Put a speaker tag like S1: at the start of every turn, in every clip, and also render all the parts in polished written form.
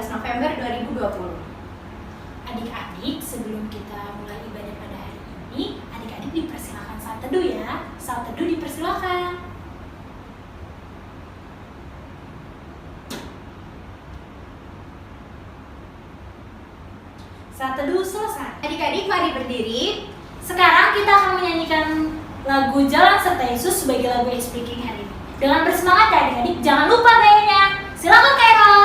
S1: 14 November 2020.
S2: Adik-adik, sebelum kita mulai ibadah pada hari ini, adik-adik dipersilakan saat teduh ya. Saat teduh dipersilakan. Saat teduh selesai.
S1: Adik-adik mari berdiri.
S2: Sekarang kita akan menyanyikan lagu Jalan Serta Yesus sebagai lagu speaking hari ini. Dengan bersemangat ya adik-adik, jangan lupa gayanya. Silakan Kairo.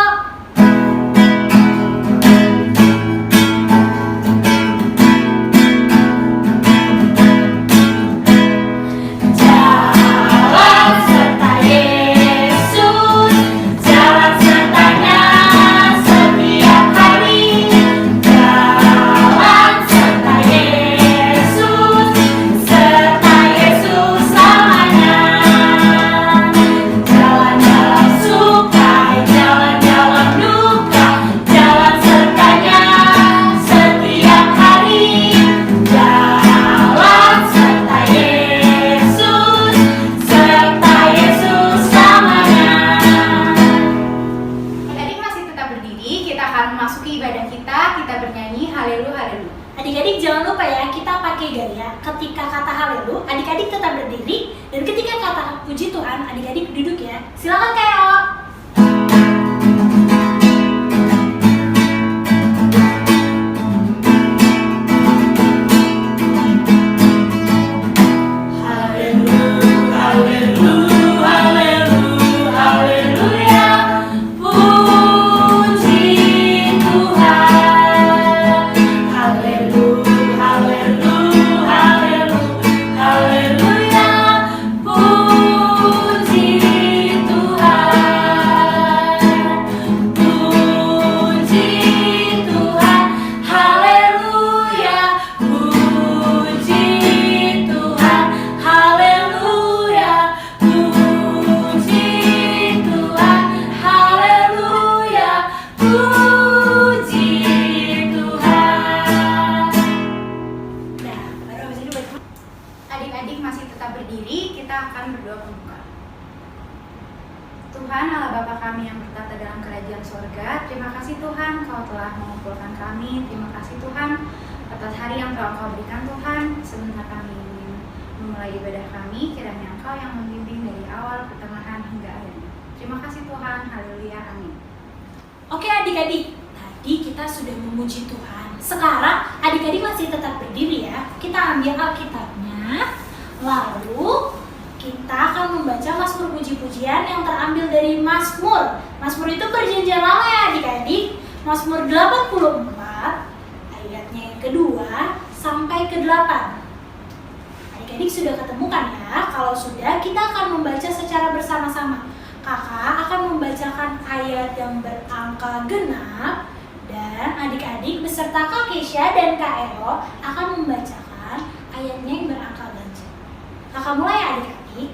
S2: Adik-adik jangan lupa ya, kita pakai gaya ketika kata haleluya, adik-adik tetap berdiri, dan ketika kata puji Tuhan, adik-adik duduk ya. Silakan Kairo.
S1: Adik-adik masih tetap berdiri, kita akan berdoa pembuka. Tuhan Allah Bapa kami yang bertata dalam kerajaan sorga, terima kasih Tuhan Kau telah mengumpulkan kami. Terima kasih Tuhan atas hari yang telah Kau berikan Tuhan. Sebentar kami ingin memulai ibadah kami, kiranya Engkau yang membimbing dari awal, pertengahan hingga akhirnya. Terima kasih Tuhan, haleluya, amin.
S2: Oke adik-adik, tadi kita sudah memuji Tuhan. Sekarang adik-adik masih tetap berdiri ya. Kita ambil Alkitabnya, lalu kita akan membaca Mazmur puji-pujian yang terambil dari Mazmur. Mazmur itu perjanjian lama ya adik-adik. Mazmur 84 ayatnya yang kedua sampai ke-8. Adik-adik sudah ketemukan ya? Kalau sudah, kita akan membaca secara bersama-sama. Kakak akan membacakan ayat yang berangka genap, dan adik-adik beserta Kak Kesha dan Kak Ero akan membacakan ayatnya yang berangka ganjil. Kakak mulai ya adik-adik.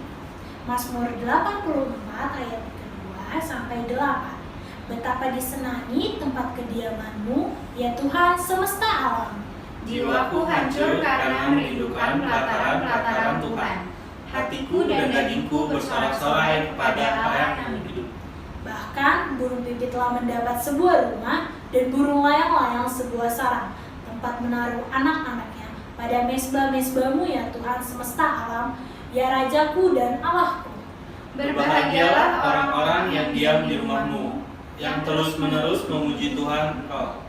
S2: Mazmur 84 ayat kedua sampai 8. Betapa disenangi tempat kediaman-Mu, ya Tuhan semesta alam.
S3: Jiwaku hancur karena merindukan pelataran-pelataran Tuhan. Hatiku dan dagingku bersorak-sorai kepada Allah yang hidup.
S2: Bahkan burung pipit telah mendapat sebuah rumah, dan burung layang-layang sebuah sarang, tempat menaruh anak-anaknya. Pada mezbah-mezbah-Mu ya Tuhan semesta alam, ya Rajaku dan Allahku.
S3: Berbahagialah orang-orang yang diam di rumah-Mu, yang terus-menerus memuji Tuhan Engkau.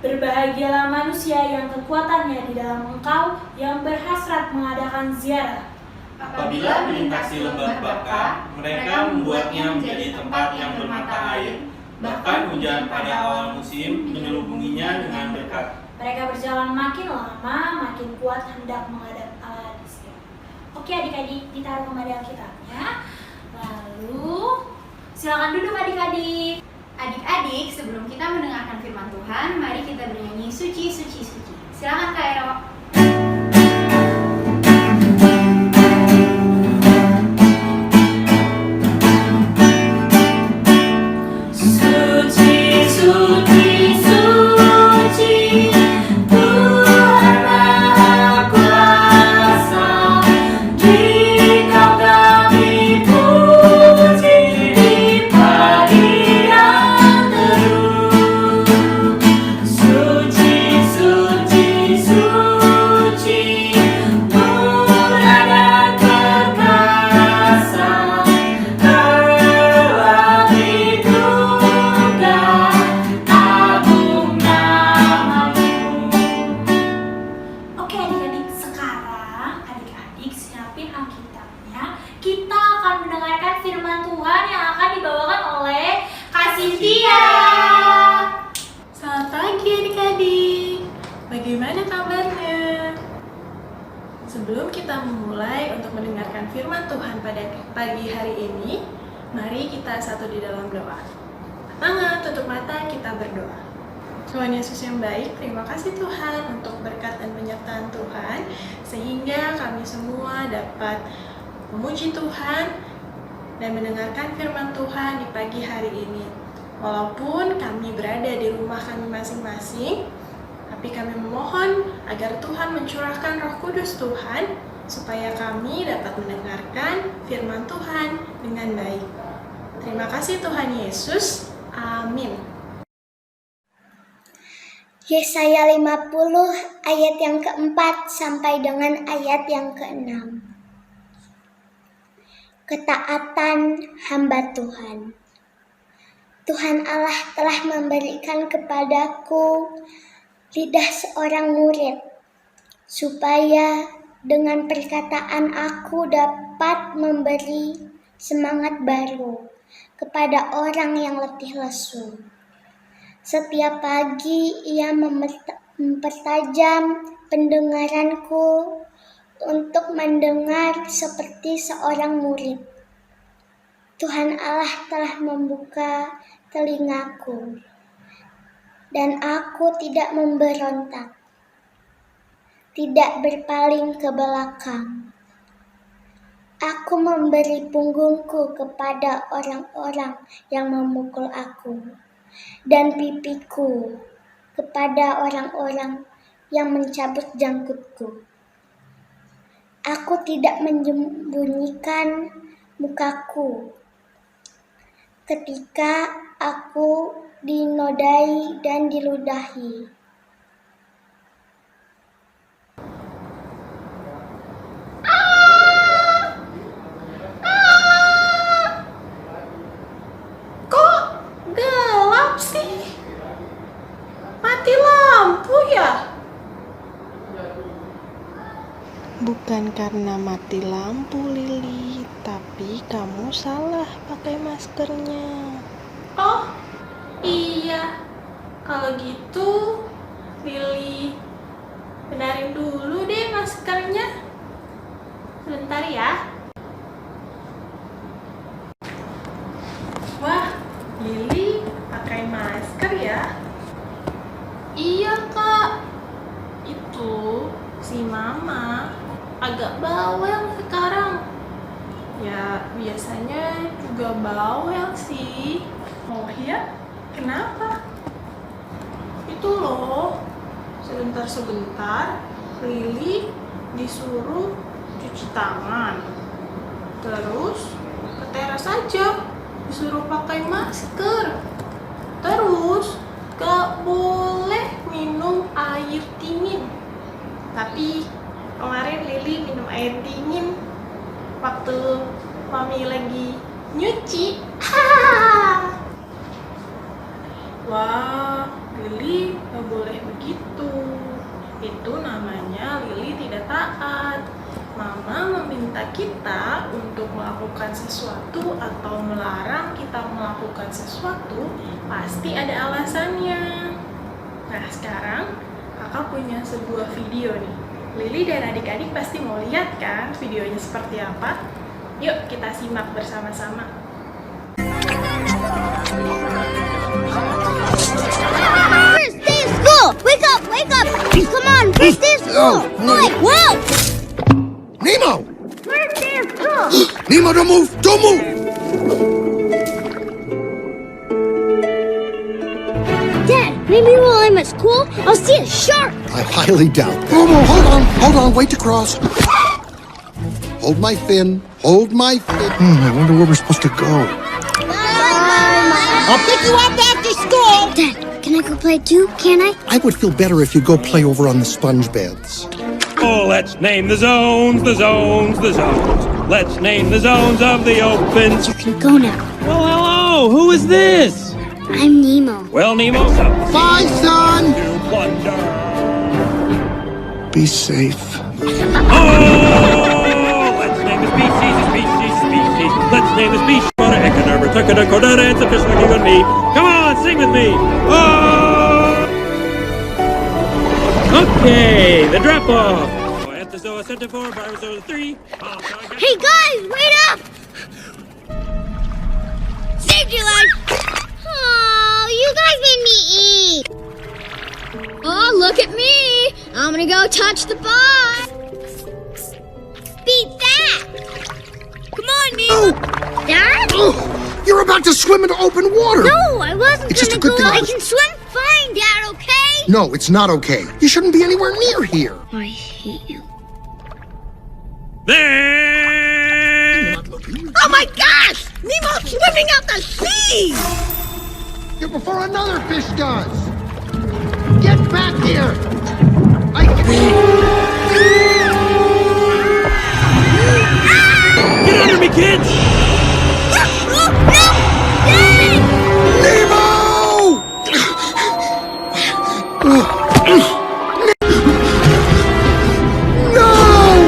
S2: Berbahagialah manusia yang kekuatannya di dalam Engkau, yang berhasrat mengadakan ziarah.
S3: Apabila melintasi lembah Baka, mereka membuatnya menjadi tempat yang bermata air. Bahkan hujan pada awal musim menyelubunginya dengan berkat.
S2: Mereka berjalan makin lama, makin kuat hendak menghadap Allah di Sion. Oke adik-adik, ditaruh kembali Alkitabnya. Lalu, silakan duduk adik-adik.
S1: Adik-adik, sebelum kita mendengarkan firman Tuhan, mari kita bernyanyi suci, suci, suci. Silakan Kak Ero.
S3: Terus
S2: firman Tuhan yang akan dibawakan oleh Kak Cynthia.
S4: Selamat pagi adik-adik, bagaimana kabarnya? Sebelum kita memulai untuk mendengarkan firman Tuhan pada pagi hari ini, mari kita satu di dalam doa. Tangan, tutup mata, kita berdoa. Tuhan Yesus yang baik, terima kasih Tuhan untuk berkat dan penyertaan Tuhan, sehingga kami semua dapat memuji Tuhan dan mendengarkan firman Tuhan di pagi hari ini. Walaupun kami berada di rumah kami masing-masing, tapi kami memohon agar Tuhan mencurahkan Roh Kudus Tuhan, supaya kami dapat mendengarkan firman Tuhan dengan baik. Terima kasih Tuhan Yesus. Amin.
S5: Yesaya 50 ayat yang keempat sampai dengan ayat yang keenam. Ketaatan hamba Tuhan. Tuhan Allah telah memberikan kepadaku lidah seorang murid, supaya dengan perkataan aku dapat memberi semangat baru kepada orang yang letih lesu. Setiap pagi ia mempertajam pendengaranku untuk mendengar seperti seorang murid. Tuhan Allah telah membuka telingaku, dan aku tidak memberontak, tidak berpaling ke belakang. Aku memberi punggungku kepada orang-orang yang memukul aku, dan pipiku kepada orang-orang yang mencabut janggutku. Aku tidak menyembunyikan mukaku ketika aku dinodai dan diludahi.
S4: Gelap sih. Mati lampu ya?
S6: Bukan karena mati lampu, Lili, tapi kamu salah pakai maskernya.
S4: Oh, iya. Kalau gitu, Lili benerin dulu deh maskernya. Sebentar ya. Wah, Lili pakai masker ya? Iya, Kak. Itu si Mama agak bawel sekarang. Ya, biasanya juga bawel sih. Oh ya? Kenapa? Itu loh, sebentar-sebentar Lili disuruh cuci tangan. Terus ke teras aja, disuruh pakai masker. Terus gak boleh minum air dingin. Tapi kemarin Lili minum air dingin waktu Mami lagi nyuci. Wah, Lili gak boleh begitu. Itu namanya Lili tidak taat. Mama meminta kita untuk melakukan sesuatu atau melarang kita melakukan sesuatu, pasti ada alasannya. Nah, sekarang kakak punya sebuah video nih. Lili dan adik-adik pasti mau lihat kan videonya seperti apa? Yuk kita simak bersama-sama.
S5: First day of school! Wake up! Wake up! Come on! First day of school! Boy! Whoa!
S7: Nemo!
S5: First day of school!
S7: Nemo, don't move! Don't move!
S5: Dad, maybe while I'm at school, I'll see a shark!
S7: I highly doubt. Momo, hold on, wait to cross. Hold my fin, hold my fin. I wonder where we're supposed to go. I'll pick you up after school!
S5: Dad, can I go play too? Can I?
S7: I would feel better if you go play over on the sponge beds.
S8: Oh, let's name the zones, the zones, the zones. Let's name the zones of the open.
S5: You can go now.
S8: Well, hello, who is this?
S5: I'm Nemo.
S8: Well, Nemo's up
S7: Bye, son!
S8: to plunder.
S7: Be safe.
S8: Oh, let's name the species, species, species. Let's name the species. It's officially you and me. Come on, sing with me. Oh! Okay, the drop off. Entazoa center 4, Pyrozoa 3.
S5: Hey guys, wait up! Saved your life! Oh, you guys made me eat! Oh, look at me! I'm gonna go touch the boss! Beat that! Come on, Nemo! Dad?
S7: Oh, you're about to swim into open water!
S5: No, I wasn't
S7: It's just
S5: gonna
S7: a good
S5: go.
S7: thing I
S5: I
S7: was-
S5: can swim fine, Dad, okay?
S7: No, it's not okay. You shouldn't be anywhere near here.
S5: I hate you.
S8: There!
S5: Oh my gosh! Nemo's swimming out the sea!
S7: Here before another fish does. Get back here!
S8: Get under me, kids!
S5: Oh, no!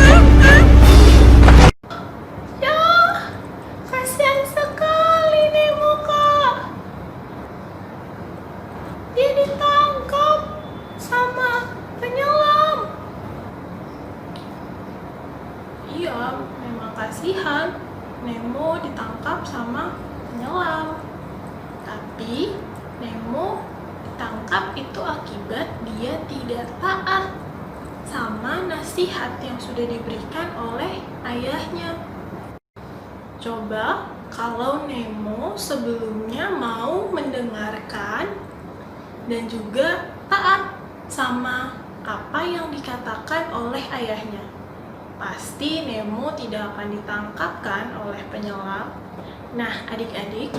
S5: Dad!
S4: Ya, kasihan sekali Nemo, Kak. Dia ditangkap sama penyelam. Iya, memang kasihan. Nemo ditangkap sama penyelam. Tapi Nemo ditangkap itu akibat dia tidak taat sama nasihat yang sudah diberikan oleh ayahnya. Coba kalau Nemo sebelumnya mau mendengarkan dan juga taat sama apa yang dikatakan oleh ayahnya, pasti Nemo tidak akan ditangkap kan oleh penyelam. Nah, adik-adik,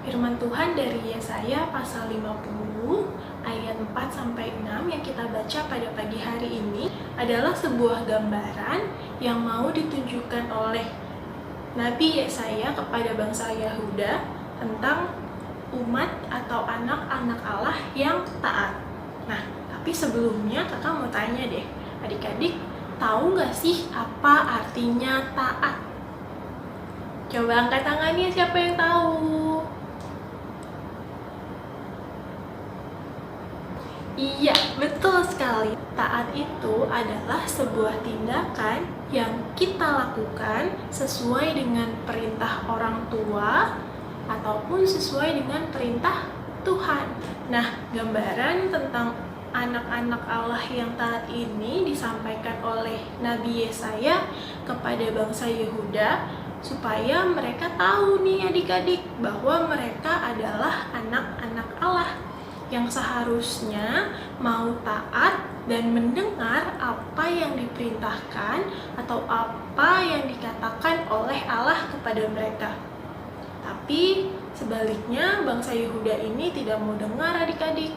S4: firman Tuhan dari Yesaya pasal 50 ayat 4-6 yang kita baca pada pagi hari ini adalah sebuah gambaran yang mau ditunjukkan oleh Nabi Yesaya kepada bangsa Yahuda tentang umat atau anak-anak Allah yang taat. Nah, tapi sebelumnya kakak mau tanya deh, adik-adik tahu nggak sih apa artinya taat? Coba angkat tangannya, siapa yang tahu? Iya, betul sekali. Taat itu adalah sebuah tindakan yang kita lakukan sesuai dengan perintah orang tua ataupun sesuai dengan perintah Tuhan. Nah, gambaran tentang anak-anak Allah yang taat ini disampaikan oleh Nabi Yesaya kepada bangsa Yehuda supaya mereka tahu nih adik-adik bahwa mereka adalah anak-anak Allah yang seharusnya mau taat dan mendengar apa yang diperintahkan atau apa yang dikatakan oleh Allah kepada mereka. Tapi sebaliknya bangsa Yehuda ini tidak mau dengar adik-adik.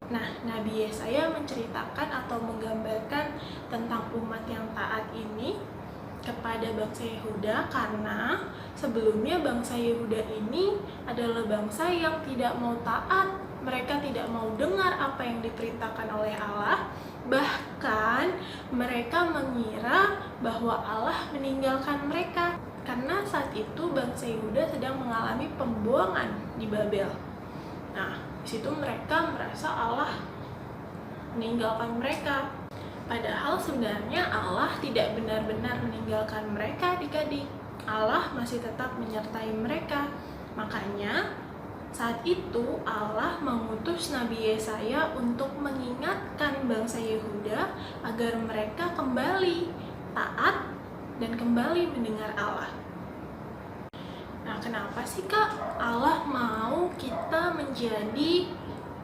S4: Nah, Nabi Yesaya menceritakan atau menggambarkan tentang umat yang taat ini kepada bangsa Yehuda karena sebelumnya bangsa Yehuda ini adalah bangsa yang tidak mau taat. Mereka tidak mau dengar apa yang diperintahkan oleh Allah. Bahkan mereka mengira bahwa Allah meninggalkan mereka karena saat itu bangsa Yehuda sedang mengalami pembuangan di Babel. Nah, di situ mereka merasa Allah meninggalkan mereka. Padahal sebenarnya Allah tidak benar-benar meninggalkan mereka adik-adik. Allah masih tetap menyertai mereka. Makanya saat itu Allah mengutus Nabi Yesaya untuk mengingatkan bangsa Yehuda agar mereka kembali taat dan kembali mendengar Allah. Nah, kenapa sih Kak Allah mau kita menjadi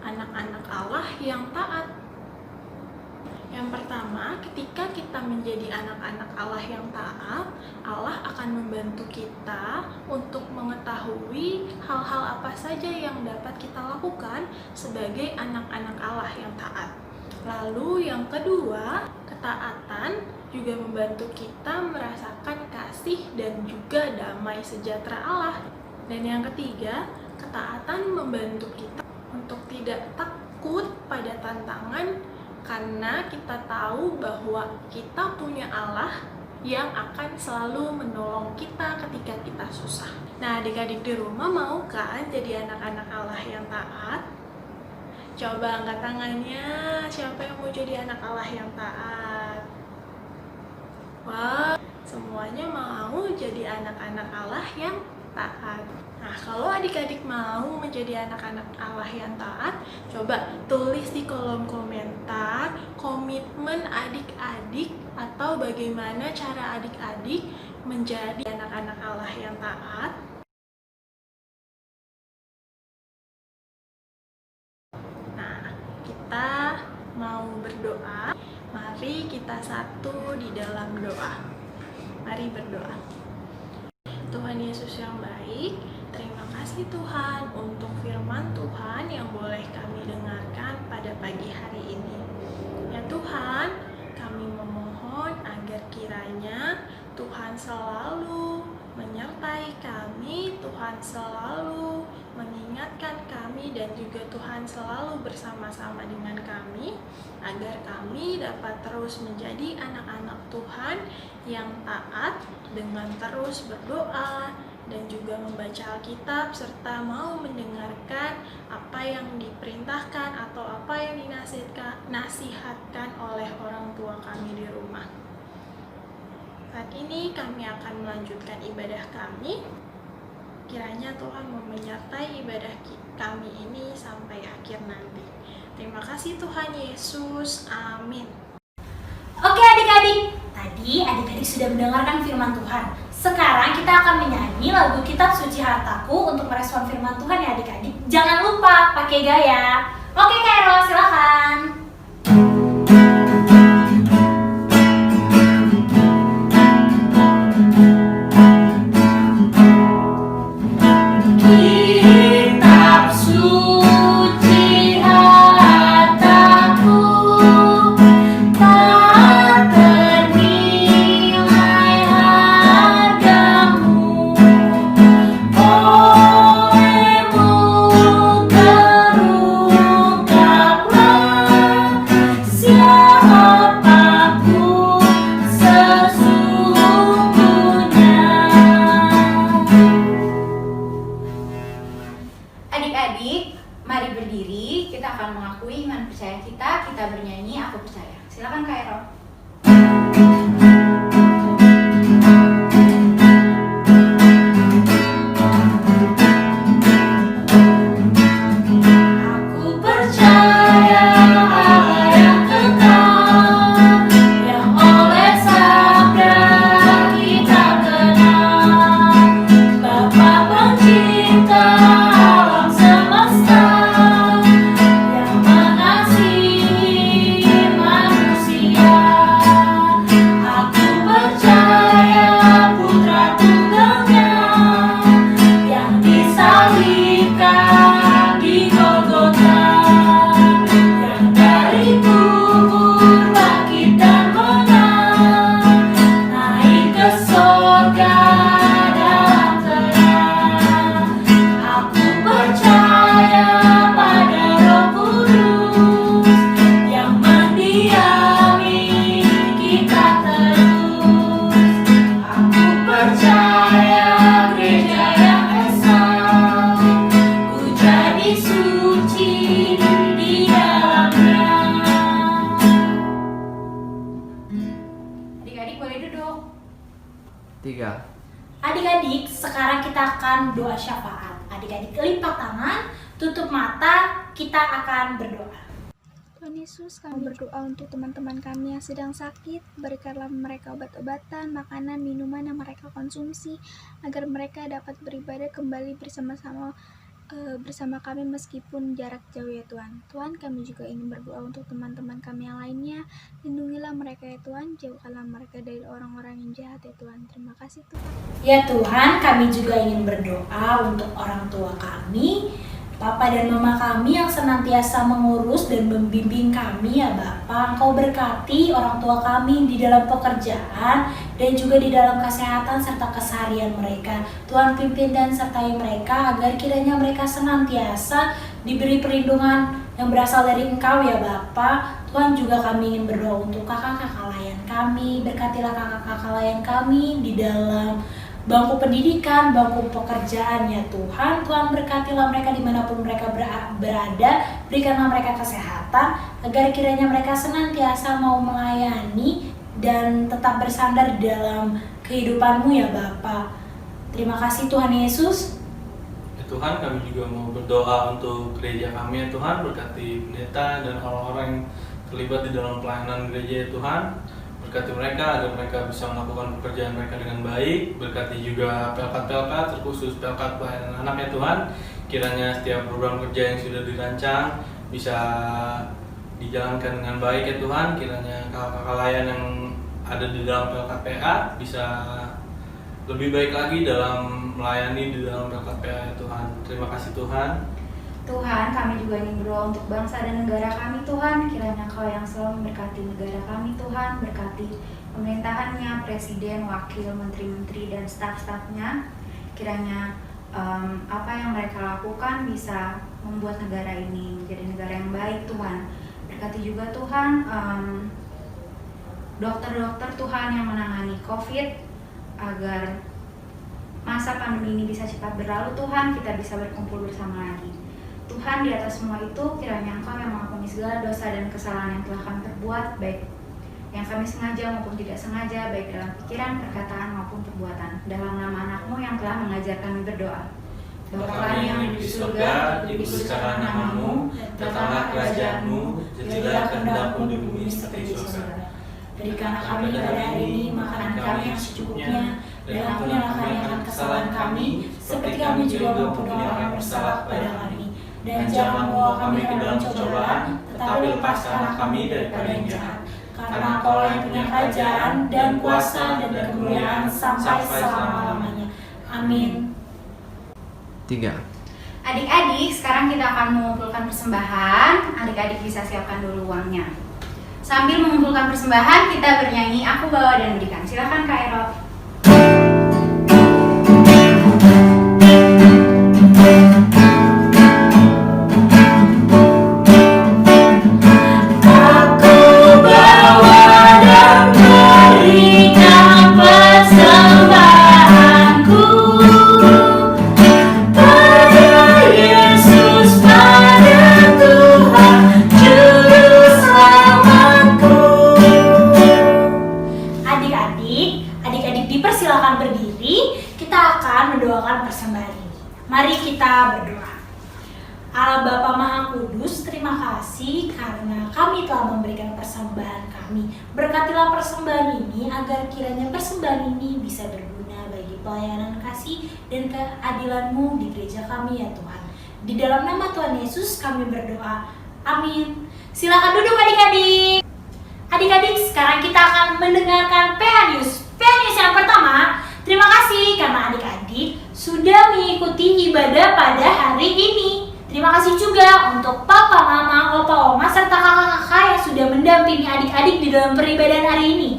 S4: anak-anak Allah yang taat? Yang pertama, ketika kita menjadi anak-anak Allah yang taat, Allah akan membantu kita untuk mengetahui hal-hal apa saja yang dapat kita lakukan sebagai anak-anak Allah yang taat. Lalu yang kedua, ketaatan juga membantu kita merasakan kasih dan juga damai sejahtera Allah. Dan yang ketiga, ketaatan membantu kita untuk tidak takut pada tantangan karena kita tahu bahwa kita punya Allah yang akan selalu menolong kita ketika kita susah. Nah, adik-adik di rumah mau kan jadi anak-anak Allah yang taat? Coba angkat tangannya, siapa yang mau jadi anak Allah yang taat? Wah, semuanya mau jadi anak-anak Allah yang taat. Nah, kalau adik-adik mau menjadi anak-anak Allah yang taat, coba tulis di kolom komentar komitmen adik-adik atau bagaimana cara adik-adik menjadi anak-anak Allah yang taat. Nah, kita mau berdoa. Mari kita satu di dalam doa. Mari berdoa. Tuhan Yesus yang baik, terima kasih Tuhan untuk firman Tuhan yang boleh kami dengarkan pada pagi hari ini. Ya Tuhan, kami memohon agar kiranya Tuhan selalu menyertai kami, Tuhan selalu mengingatkan kami, dan juga Tuhan selalu bersama-sama dengan kami, agar kami dapat terus menjadi anak-anak Tuhan yang taat dengan terus berdoa dan juga membaca Alkitab, serta mau mendengarkan apa yang diperintahkan atau apa yang dinasihatkan oleh orang tua kami di rumah. Saat ini kami akan melanjutkan ibadah kami. Kiranya Tuhan menyertai ibadah kami ini sampai akhir nanti. Terima kasih Tuhan Yesus. Amin.
S2: Oke adik-adik, tadi adik-adik sudah mendengarkan firman Tuhan. Sekarang kita akan menyanyi lagu Kitab Suci Hartaku untuk merespon firman Tuhan ya adik-adik. Jangan lupa pakai gaya. Oke Kairo, silakan. Kitab suci hartaku, tak ternilai hargamu. Olehmu terungkaplah siapaku sesungguhnya.
S1: Adik-adik, mari berdiri. Kita akan mengakui iman percaya kita. Kita bernyanyi Aku Percaya. Silakan Kak Ero.
S2: Aku percaya Allah yang kekal, yang oleh sabda kita kenal, Bapa pencipta alam semesta, yang mengasihi manusia. Aku percaya Putra Tunggalnya yang disalibkan di Golgota, yang dari kubur bangkit dan menang, naik ke sorga dalam terang. Aku percaya pada Roh Kudus yang mendiami kita terus. Aku percaya gereja yang esa, ku jadi suci di dalamnya.
S1: Adik-adik boleh duduk.
S3: 3.
S2: Adik-adik, sekarang kita akan doa syafaat. Adik-adik lipat tangan, tutup mata, kita akan berdoa.
S9: Tuhan Yesus, kami berdoa untuk teman-teman kami yang sedang sakit. Berikanlah mereka obat-obatan, makanan, minuman yang mereka konsumsi, agar mereka dapat beribadah kembali bersama kami meskipun jarak jauh ya Tuhan. Tuhan, kami juga ingin berdoa untuk teman-teman kami yang lainnya. Lindungilah mereka ya Tuhan, jauhkanlah mereka dari orang-orang yang jahat ya Tuhan. Terima kasih Tuhan.
S2: Ya Tuhan, kami juga ingin berdoa untuk orang tua kami, Papa dan Mama kami yang senantiasa mengurus dan membimbing kami ya Bapa. Engkau berkati orang tua kami di dalam pekerjaan dan juga di dalam kesehatan serta keseharian mereka. Tuhan pimpin dan sertai mereka agar kiranya mereka senantiasa diberi perlindungan yang berasal dari Engkau ya Bapa. Tuhan, juga kami ingin berdoa untuk kakak-kakak layan kami. Berkatilah kakak-kakak layan kami di dalam bangku pendidikan, bangku pekerjaan ya Tuhan. Tuhan, berkatilah mereka dimanapun mereka berada. Berikanlah mereka kesehatan, agar kiranya mereka senantiasa mau melayani dan tetap bersandar di dalam kehidupan-Mu ya Bapa. Terima kasih Tuhan Yesus.
S3: Tuhan, kami juga mau berdoa untuk gereja kami ya Tuhan. Berkati pendeta dan orang-orang yang terlibat di dalam pelayanan gereja ya Tuhan. Berkati mereka agar mereka bisa melakukan pekerjaan mereka dengan baik. Berkati juga pelkat-pelkat, terkhusus pelkat pelayanan anak ya Tuhan. Kiranya setiap program kerja yang sudah dirancang bisa dijalankan dengan baik ya Tuhan. Kiranya kakak-kakak layan yang ada di dalam pelkat PA bisa lebih baik lagi dalam melayani di dalam pelkat PA ya Tuhan. Terima kasih Tuhan.
S1: Tuhan, kami juga ingin berdoa untuk bangsa dan negara kami Tuhan. Kiranya Kau yang selalu memberkati negara kami Tuhan. Berkati pemerintahannya, presiden, wakil, menteri-menteri, dan staf-stafnya. Kiranya apa yang mereka lakukan bisa membuat negara ini menjadi negara yang baik Tuhan. Berkati juga Tuhan dokter-dokter Tuhan yang menangani COVID, agar masa pandemi ini bisa cepat berlalu Tuhan, kita bisa berkumpul bersama lagi. Tuhan, di atas semua itu kiranya Engkau yang mengampuni segala dosa dan kesalahan yang telah kami perbuat, baik yang kami sengaja maupun tidak sengaja, baik dalam pikiran, perkataan maupun perbuatan. Dalam nama Anak-Mu yang telah mengajar kami berdoa. Bapa kami yang hidup di surga, dikuduskanlah nama-Mu, datanglah kerajaan-Mu, jadilah kehendak-Mu di bumi seperti di surga. Berikanlah kami pada hari ini makanan kami yang secukupnya, dan ampunilah kami akan kesalahan kami, seperti kami juga mengampuni orang yang bersalah kepada kami. Dan jangan membawa kami ke dalam cobaan, tetapi lepaskanlah kami daripada yang jahat. Karena Kau yang punya kerajaan dan kuasa dan kemuliaan sampai selama-lamanya. Amin.
S10: 3.
S1: Adik-adik, sekarang kita akan mengumpulkan persembahan. Adik-adik bisa siapkan dulu uangnya. Sambil mengumpulkan persembahan, kita bernyanyi Aku Bawa dan Berikan. Silakan Kak Ero.
S2: Mari kita berdoa. Allah Bapa Maha Kudus, terima kasih karena kami telah memberikan persembahan kami. Berkatilah persembahan ini agar kiranya persembahan ini bisa berguna bagi pelayanan kasih dan keadilan-Mu di gereja kami ya Tuhan. Di dalam nama Tuhan Yesus kami berdoa. Amin. Silakan duduk adik-adik. Adik-adik, sekarang kita akan mendengarkan PH News. PH News yang pertama, terima kasih karena adik-adik sudah mengikuti ibadah pada hari ini. Terima kasih juga untuk papa, mama, opa, oma, serta kakak-kakak yang sudah mendampingi adik-adik di dalam peribadahan hari ini.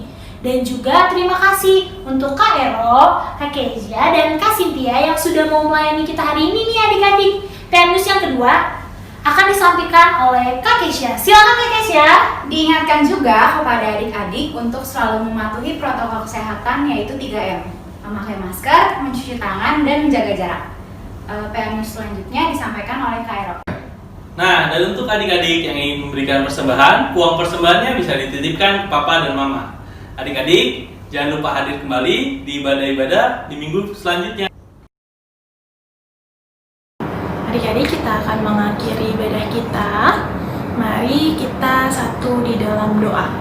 S2: Dan juga terima kasih untuk Kak Ero, Kak Kezia, dan Kak Cynthia yang sudah mau melayani kita hari ini nih adik-adik. News yang kedua akan disampaikan oleh Kak Kezia. Silakan Kak Kezia.
S1: Diingatkan juga kepada adik-adik untuk selalu mematuhi protokol kesehatan, yaitu 3M. Memakai masker, mencuci tangan, dan menjaga jarak. News selanjutnya disampaikan oleh Kak Ero.
S3: Nah, dan untuk adik-adik yang ingin memberikan persembahan, uang persembahannya bisa dititipkan ke papa dan mama. Adik-adik, jangan lupa hadir kembali di ibadah-ibadah di minggu selanjutnya.
S4: Adik-adik, kita akan mengakhiri ibadah kita. Mari kita satu di dalam doa.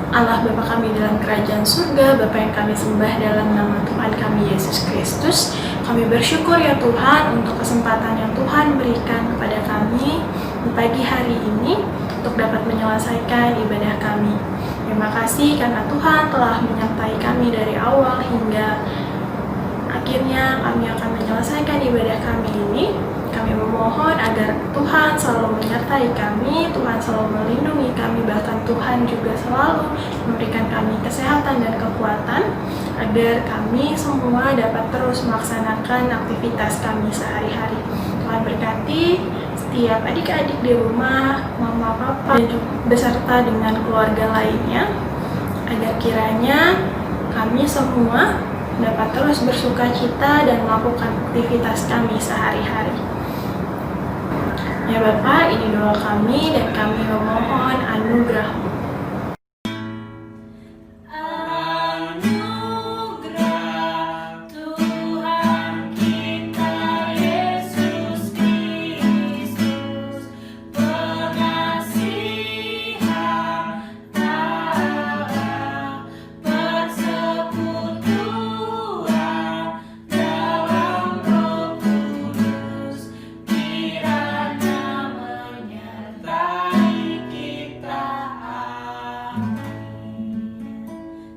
S4: Allah Bapa kami dalam kerajaan surga, Bapa yang kami sembah dalam nama Tuhan kami Yesus Kristus, kami bersyukur ya Tuhan untuk kesempatan yang Tuhan berikan kepada kami di pagi hari ini untuk dapat menyelesaikan ibadah kami. Terima kasih karena Tuhan telah menyertai kami dari awal hingga akhirnya kami akan menyelesaikan ibadah kami ini. Kami memohon agar Tuhan selalu menyertai kami, Tuhan selalu melindungi kami, bahkan Tuhan juga selalu memberikan kami kesehatan dan kekuatan agar kami semua dapat terus melaksanakan aktivitas kami sehari-hari. Tuhan berkati setiap adik-adik di rumah, mama, papa, dan beserta dengan keluarga lainnya, agar kiranya kami semua dapat terus bersuka cita dan melakukan aktivitas kami sehari-hari. Ya Bapak, ini doa kami dan kami memohon anugerah-Mu.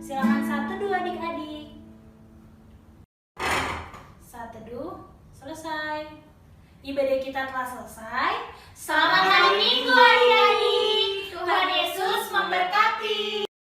S2: Silakan saat teduh adik-adik. Saat teduh selesai. Ibadah kita telah selesai. Selamat hari Minggu adik-adik. Tuhan Yesus memberkati.